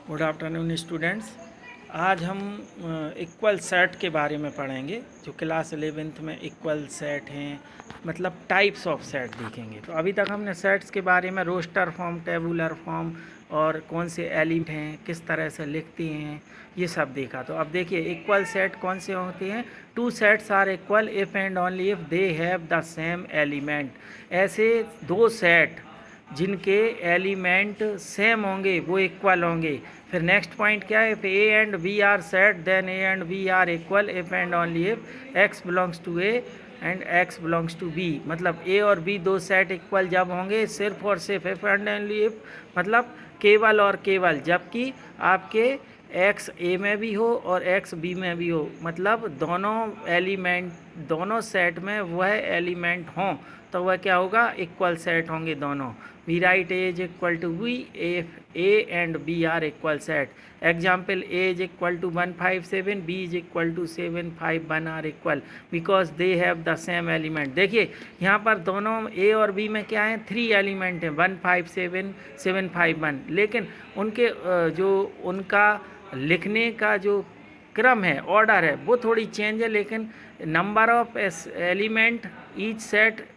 Good afternoon students. आज हम equal set के बारे में पढ़ेंगे। जो क्लास 11th में इक्वल सेट हैं, मतलब टाइप्स ऑफ सेट देखेंगे। तो अभी तक हमने सेट्स के बारे में रोस्टर फॉर्म, टेबुलर फॉर्म और कौन से एलिमेंट हैं, किस तरह से लिखते हैं, ये सब देखा। तो अब देखिए इक्वल सेट कौन से होते हैं। Two sets are equal if and only if they have the same element. ऐसे दो सेट जिनके एलिमेंट सेम होंगे वो इक्वल होंगे। फिर नेक्स्ट पॉइंट क्या है, if A and B are set then A and B are equal if and only if X belongs to A and x belongs to B. मतलब A और B दो set equal जब होंगे, सिर्फ और सिर्फ इफ एंड ओनली इफ, मतलब केवल और केवल जबकि आपके एक्स ए में भी हो और एक्स बी में भी हो, मतलब दोनों एलिमेंट दोनों सेट में वह एलिमेंट हों तो वह क्या होगा, इक्वल सेट होंगे दोनों। We write A is equal to B if A and B are equal set. Example, A is equal to 157, B is equal to 751 are equal because they have the same element. देखिए यहाँ पर दोनों ए और B में क्या है, 3 element हैं, 157 751, लेकिन उनके जो उनका लिखने का जो क्रम है, ऑर्डर है, वो थोड़ी चेंज है, लेकिन number of element each set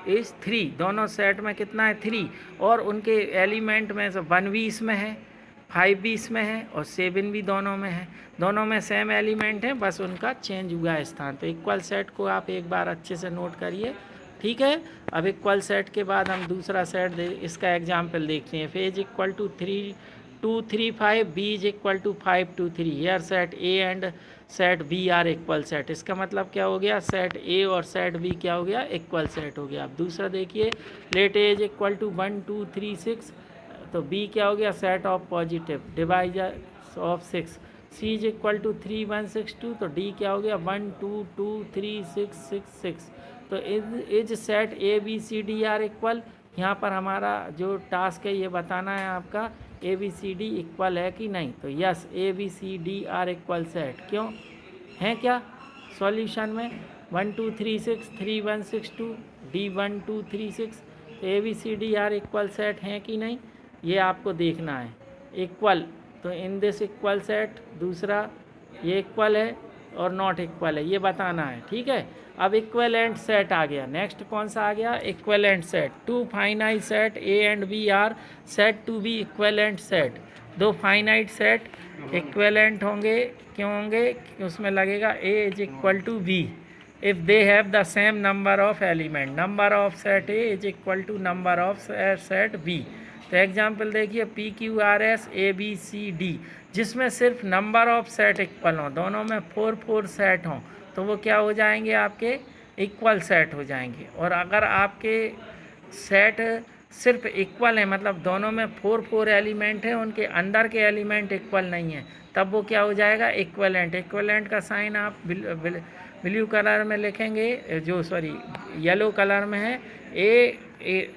is 3। दोनों सेट में कितना है, 3। और उनके एलिमेंट में से 1 भी इसमें है, 5 भी इसमें है और 7 भी दोनों में है। दोनों में सेम एलिमेंट है, बस उनका चेंज हुआ है स्थान। तो इक्वल सेट को आप एक बार अच्छे से नोट करिए, ठीक है। अब इक्वल सेट के बाद हम दूसरा सेट इसका एग्जाम्पल देखते हैं। A is equal to 3 2 3 5, B is equal to 5 2 3। Here set A and set B are equal set. इसका मतलब क्या हो गया, सेट ए और सेट बी क्या हो गया, इक्वल सेट हो गया। अब दूसरा देखिए, let A is equal to 1 2 3 6, तो बी क्या हो गया, set of positive divisor of 6। C is equal to 3 1 6 2, तो डी क्या हो गया, 1 2 2 3 6 6 6। तो is set A B C D are equal. यहाँ पर हमारा जो टास्क है ये बताना है आपका, A B C D equal है कि नहीं। तो yes, A B C D are equal set. क्यों हैं क्या सॉल्यूशन में, 1 2 3 6 3 1 6 2 डी 1 2 3 6। तो A B C D are equal set हैं कि नहीं, ये आपको देखना है। इक्वल, तो इन दिस इक्वल सेट, दूसरा ये इक्वल है और नॉट इक्वल है, ये बताना है, ठीक है। अब इक्वलेंट सेट आ गया। नेक्स्ट कौन सा आ गया, equivalent set. Two finite set A and B are set to be equivalent set. दो फाइनाइट सेट इक्वलेंट होंगे, क्यों होंगे, उसमें लगेगा A is equal to B if they have the same number of element. Number of set A is equal to number of set B. तो example देखिए, P Q R S A B C D, जिसमें सिर्फ number of set equal हों, दोनों में 4 4 set हों, तो वो क्या हो जाएंगे, आपके इक्वल सेट हो जाएंगे। और अगर आपके सेट सिर्फ इक्वल है, मतलब दोनों में 4 4 एलिमेंट हैं, उनके अंदर के एलिमेंट इक्वल नहीं है, तब वो क्या हो जाएगा, इक्वलेंट। इक्वलेंट का साइन आप ब्लू कलर में लिखेंगे, जो सॉरी येलो कलर में है, ए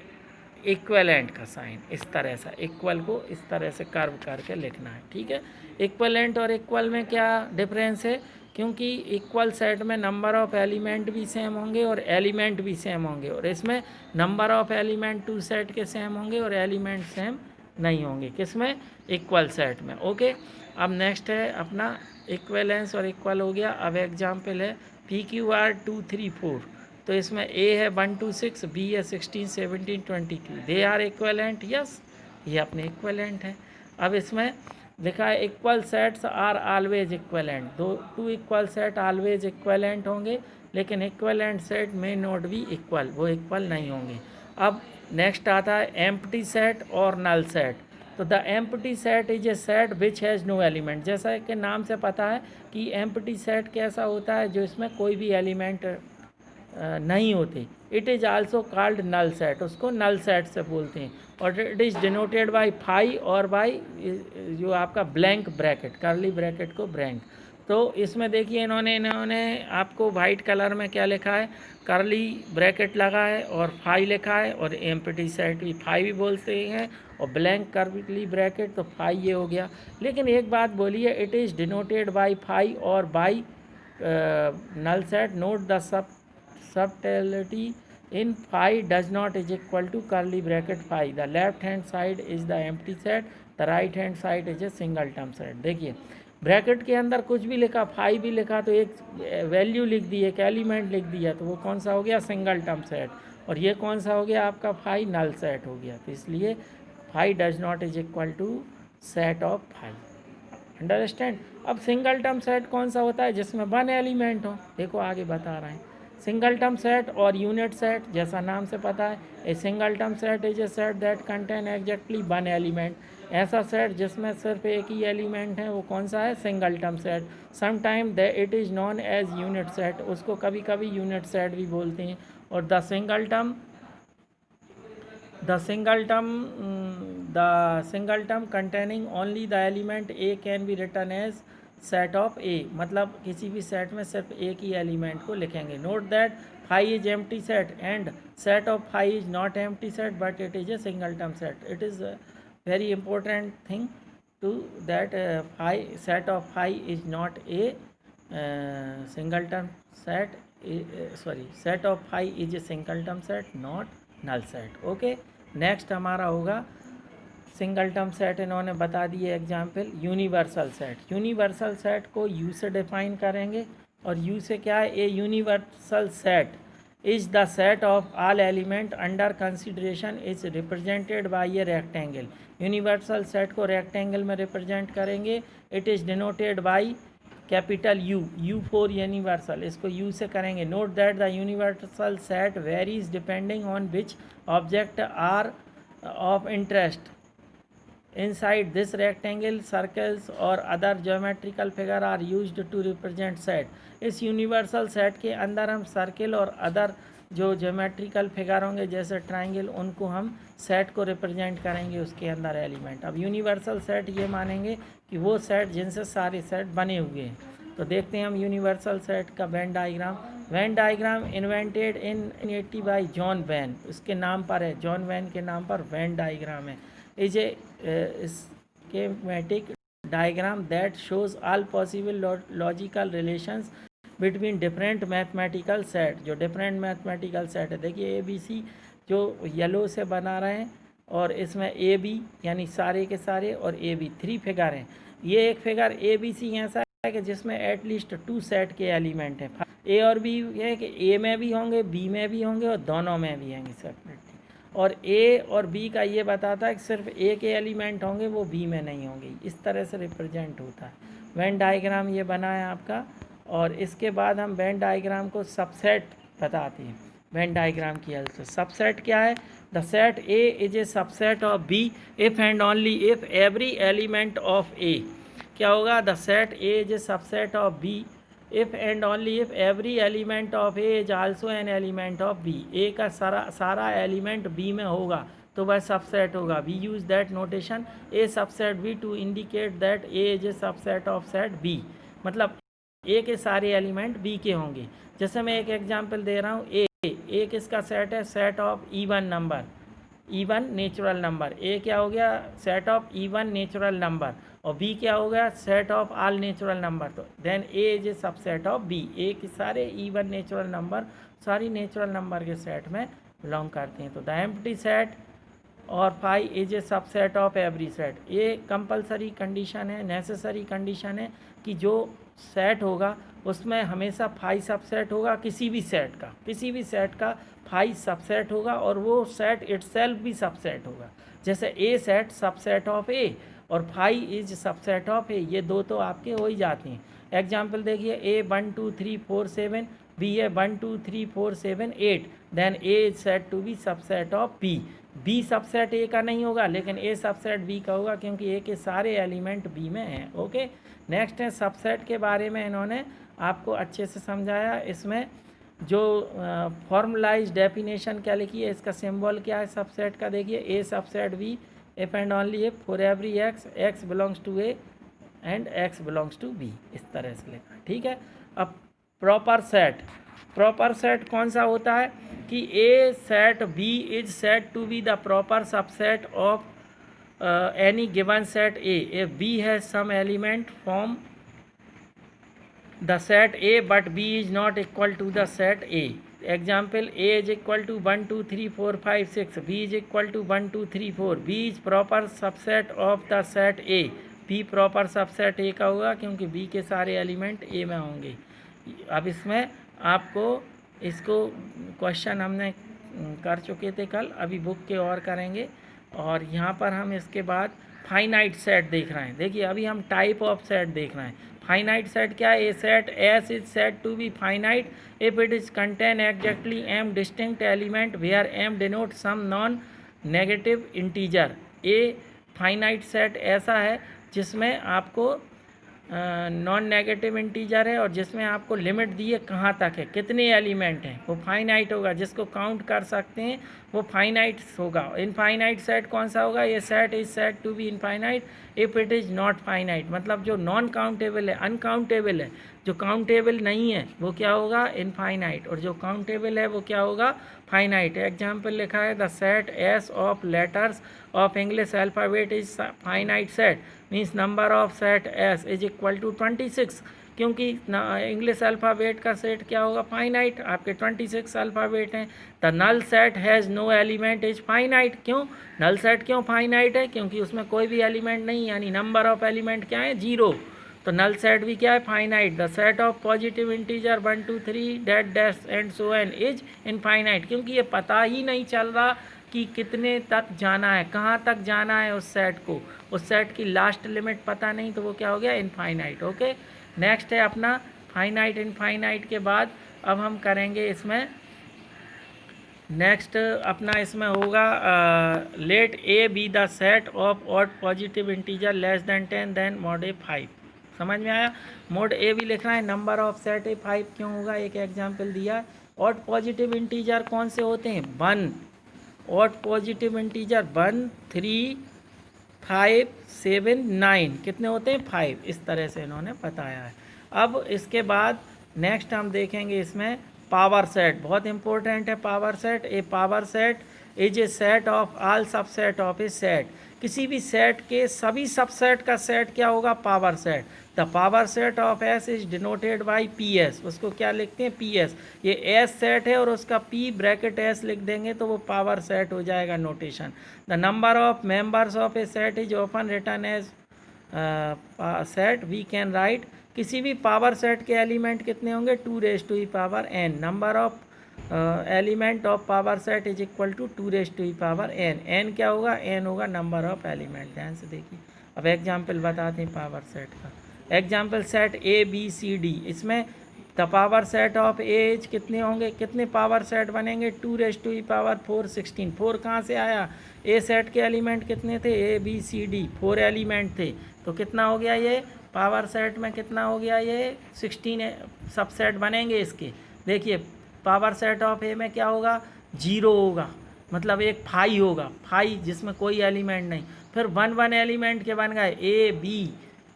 इक्वलेंट का साइन इस तरह से, इक्वल को इस तरह से कर्व करके लिखना है, ठीक है। इक्वलेंट और इक्वल में क्या डिफरेंस है, क्योंकि इक्वल सेट में नंबर ऑफ एलिमेंट भी सेम होंगे और एलिमेंट भी सेम होंगे, और इसमें नंबर ऑफ एलिमेंट 2 सेट के सेम होंगे और एलिमेंट सेम नहीं होंगे, किसमें, इक्वल सेट में। ओके, अब नेक्स्ट है अपना इक्वलेंस और इक्वल हो गया। अब एग्जाम्पल है पी क्यू आर 2 3 4, तो इसमें ए है 1 2 6, बी है 16 17 22, दे आर इक्वलेंट, यस, ये अपने इक्वलेंट हैं। अब इसमें लिखा है equal sets are always equivalent. Two equal set always equivalent होंगे, लेकिन इक्वलेंट सेट में नॉट बी इक्वल, वो इक्वल नहीं होंगे। अब नेक्स्ट आता है एम्प्टी सेट और नल सेट। तो the empty set is a set which has no element. जैसा कि नाम से पता है कि एम्प्टी सेट कैसा होता है, जो इसमें कोई भी एलिमेंट नहीं होते। It is also called null set, उसको नल सेट से बोलते हैं। और it is denoted by phi और बाय जो आपका ब्लैंक ब्रैकेट, कर्ली ब्रैकेट को ब्लैंक। तो इसमें देखिए इन्होंने आपको वाइट कलर में क्या लिखा है, कर्ली ब्रैकेट लगा है और फाई लिखा है, और एम्प्टी सेट भी फाई भी बोलते हैं, और ब्लैंक कर्ली ब्रैकेट तो फाई ये हो गया। लेकिन एक बात बोलिए, it is denoted by phi और by null set. Note the subtlety in phi does not is equal to curly bracket phi. The left hand side is the empty set the right hand side is a single term set. देखिए bracket के अंदर कुछ भी लिखा, phi भी लिखा, तो एक वैल्यू लिख दी, एक एलिमेंट लिख दिया, तो वो कौन सा हो गया, सिंगल टर्म सेट। और ये कौन सा हो गया आपका, फाई नल सेट हो गया। तो इसलिए phi does not is equal to set of phi. Understand. अब सिंगल टर्म सेट कौन सा होता है, जिसमें वन एलिमेंट हो। देखो आगे बता रहे हैं, सिंगल टर्म सेट और यूनिट सेट, जैसा नाम से पता है, ए single term set is a set that contain exactly one element. ऐसा सेट जिसमें सिर्फ एक ही एलिमेंट है, वो कौन सा है, single term set. Some time the it is known as unit set, उसको कभी कभी यूनिट सेट भी बोलते हैं। और the single term containing only the element A can be written as set of A, मतलब किसी भी सेट में सिर्फ एक ही एलिमेंट को लिखेंगे। Note that phi is empty set and set of phi is not empty set but it is a single term set. It is very important thing to that set of phi is not a single term set, set of phi is a single term set, not null set। Okay, next हमारा होगा single term set. इन्होंने बता दिए example, universal set. Universal set को you से define करेंगे, और you से क्या है, a universal set is the set of all element under consideration is represented by a rectangle. Universal set को रेक्टेंगल में रिप्रेजेंट करेंगे। It is denoted by capital you for universal, इसको यू से करेंगे। Note that the universal set varies depending on which object are of interest inside this rectangle। circles और other geometrical figure are used to represent set। इस universal set के अंदर हम circle और other जो ज्योमेट्रिकल फिगर होंगे जैसे triangle, उनको हम सेट को रिप्रेजेंट करेंगे उसके अंदर एलिमेंट। अब यूनिवर्सल सेट ये मानेंगे कि वो सेट जिनसे सारे सेट बने हुए हैं। तो देखते हैं हम यूनिवर्सल सेट का Venn diagram. Venn diagram invented in 1880 by John when, उसके नाम पर है, जॉन वेन के नाम पर वेन डायग्राम है। Is a schematic diagram that shows all possible logical relations between different mathematical set। जो different mathematical set है, देखिए ABC जो येलो से बना रहे हैं, और इसमें AB यानी सारे के सारे और AB 3 फिगर हैं। ये एक फिगर ABC ऐसा है कि जिसमें एटलीस्ट 2 सेट के एलिमेंट हैं। A और B है कि A में भी होंगे, B में भी होंगे और दोनों में भी होंगे सेपरेटली। और ए और बी का ये बताता है कि सिर्फ ए के एलिमेंट होंगे, वो बी में नहीं होंगे। इस तरह से रिप्रेजेंट होता है। वेन डायग्राम ये बना है आपका। और इसके बाद हम वेन डायग्राम को सबसेट बताते हैं। वेन डायग्राम की हेल्प से सबसेट क्या है, the set A is a subset of B if and only if every element of A. क्या होगा, the set A is a subset of B if and only if every element of A is also an element of B. A का सारा element B में होगा तो वह subset होगा। We use that notation A subset B to indicate that A is a subset of set B. मतलब A के सारे एलिमेंट बी के होंगे। जैसे मैं एक एग्जांपल दे रहा हूँ, ए किसका सेट है, set of even number, even natural number. A क्या हो गया, set of even natural number. और बी क्या हो गया, set of all natural number. तो then A is a subset of B. A के सारे इवन नेचुरल नंबर सारी नेचुरल नंबर के सेट में बिलोंग करते हैं। तो द एम्प्टी सेट और phi is a subset of every set. ये कंपलसरी कंडीशन है, नेसेसरी कंडीशन है कि जो सेट होगा उसमें हमेशा फाई सबसेट होगा। किसी भी सेट का फाई सबसेट होगा, और वो सेट इटसेल्फ भी सबसेट होगा। जैसे ए सेट सबसेट ऑफ ए और फाई इज सबसेट ऑफ ए, ये दो तो आपके हो ही जाते हैं। एग्जाम्पल देखिए, A 1 2 3 4 7, B A 1 2 3 4 7 8, then A is set to be subset of B. B subset A का नहीं होगा, लेकिन ए सबसेट बी का होगा, क्योंकि ए के सारे एलिमेंट बी में हैं। ओके, नेक्स्ट है सबसेट के बारे में इन्होंने आपको अच्छे से समझाया। इसमें जो फॉर्मलाइज डेफिनेशन क्या लिखी है, इसका सिंबल क्या है सबसेट का, देखिए A subset B if and only if for every x belongs to A and x belongs to B, इस तरह से लिखा। ठीक है। अब प्रॉपर सेट कौन सा होता है कि a set B is set to be the proper subset of any given set A if B has some element from the set A but B is not equal to the set A। Example A is equal to 1 2 3 4 5 6, B is equal to 1 2 3 4, B is proper subset of the set A, B proper subset A का होगा क्योंकि B के सारे element ए में होंगे। अब इसमें आपको इसको क्वेश्चन हमने कर चुके थे कल, अभी बुक के और करेंगे। और यहाँ पर हम इसके बाद फाइनाइट सेट देख रहे हैं। देखिए अभी हम टाइप ऑफ सेट देख रहे हैं। फाइनाइट सेट क्या है? A set S is set to be finite if it is contain exactly M distinct element where M denote some non negative integer. A finite set ऐसा है जिसमें आपको non negative integer है और जिसमें आपको लिमिट दी है कहाँ तक है, कितने एलिमेंट हैं, वो फाइनाइट होगा। जिसको काउंट कर सकते हैं वो फाइनाइट होगा। इनफाइनाइट सेट कौन सा होगा? ये set is set to be infinite if it is not finite. मतलब जो नॉन काउंटेबल है, अनकाउंटेबल है, जो काउंटेबल नहीं है वो क्या होगा? इनफाइनाइट। और जो काउंटेबल है वो क्या होगा? फाइनाइट। एग्जाम्पल लिखा है the set S of letters of English alphabet is finite set, means number of set S is equal to 26, क्योंकि इंग्लिश अल्फ़ाबेट का सेट क्या होगा? फाइनाइट। आपके 26 अल्फ़ाबेट हैं। The null set has no element is finite. क्यों null set क्यों finite है? क्योंकि उसमें कोई भी एलिमेंट नहीं, यानी नंबर ऑफ एलिमेंट क्या है? 0। तो नल सेट भी क्या है? Finite. The set of positive integer 1 2 3 dot dash and so on is infinite, क्योंकि ये पता ही नहीं चल रहा कि कितने तक जाना है, कहाँ तक जाना है उस सेट को, उस सेट की लास्ट लिमिट पता नहीं, तो वो क्या हो गया? इनफाइनाइट। ओके, नेक्स्ट है अपना फाइनाइट। इनफाइनाइट के बाद अब हम करेंगे इसमें नेक्स्ट अपना इसमें होगा let A be the set of odd positive integer less than 10 then mod A 5। समझ में आया? मोड ए भी लिखना है, नंबर ऑफ सेट ए 5 क्यों होगा? एक एग्जाम्पल दिया। ऑड पॉजिटिव इंटीजर कौन से होते हैं? 1। ऑड पॉजिटिव इंटीजर 1 3 5 7 9 कितने होते हैं? 5। इस तरह से इन्होंने बताया है। अब इसके बाद नेक्स्ट हम देखेंगे इसमें पावर सेट। बहुत इंपॉर्टेंट है power set. A power set is a set of all subset of a set. किसी भी सेट के सभी सबसेट का सेट क्या होगा? Power set. The power set of S is denoted by P S. उसको क्या लिखते हैं? P S. ये एस सेट है और उसका पी ब्रैकेट एस लिख देंगे तो वो पावर सेट हो जाएगा notation. The number of members of a set is often written as set. We can write किसी भी पावर सेट के एलिमेंट कितने होंगे? 2 raise to the power n। Number of element of power set is equal to 2 raise to the power n। n क्या होगा? n होगा number of element. ध्यान से देखिए। अब एग्जाम्पल बताते हैं पावर सेट का। Example set A B C D. इसमें the power set of A's कितने होंगे? कितने पावर सेट बनेंगे? 2 रेज़ टू दी पावर 4 16। 4 कहाँ से आया? ए सेट के एलिमेंट कितने थे? A B C D 4 element थे, तो कितना हो गया? ये पावर सेट में कितना हो गया? ये 16 सबसेट बनेंगे इसके। देखिए पावर सेट ऑफ ए में क्या होगा? 0 होगा, मतलब एक 5 होगा, 5 जिसमें कोई एलिमेंट नहीं। फिर 1 1 एलिमेंट के बन गए A B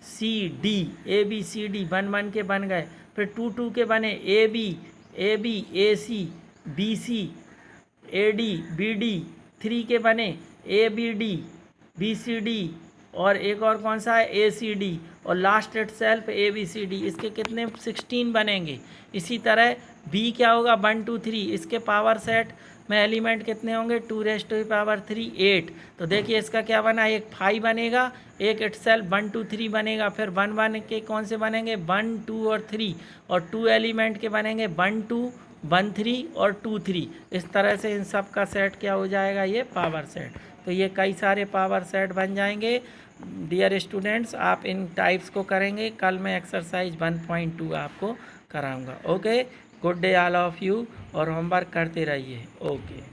C D, A B C D 1 1 के बन गए। फिर 2 2 के बने A B A C B C A D B D. 3 के बने A B D B C D और एक और कौन सा है? A C D. और last itself A B C D. इसके कितने? 16 बनेंगे। इसी तरह बी क्या होगा? 1 2 3। इसके पावर सेट में एलिमेंट कितने होंगे? 2 रेज़ टू दी पावर 3 8। तो देखिए इसका क्या बना? एक 5 बनेगा, एक इट सेल्फ 1 2 3 बनेगा। फिर 1 1 के कौन से बनेंगे? 1 2 और 3। और 2 एलिमेंट के बनेंगे 1 2 1 3 और 2 3। इस तरह से इन सब का सेट क्या हो जाएगा? ये पावर सेट। तो ये कई सारे पावर सेट बन जाएंगे। डियर स्टूडेंट्स, आप इन टाइप्स को करेंगे। कल मैं एक्सरसाइज 1.2 आपको कराऊंगा। Okay, good day all of you, और होमवर्क करते रहिए। ओके।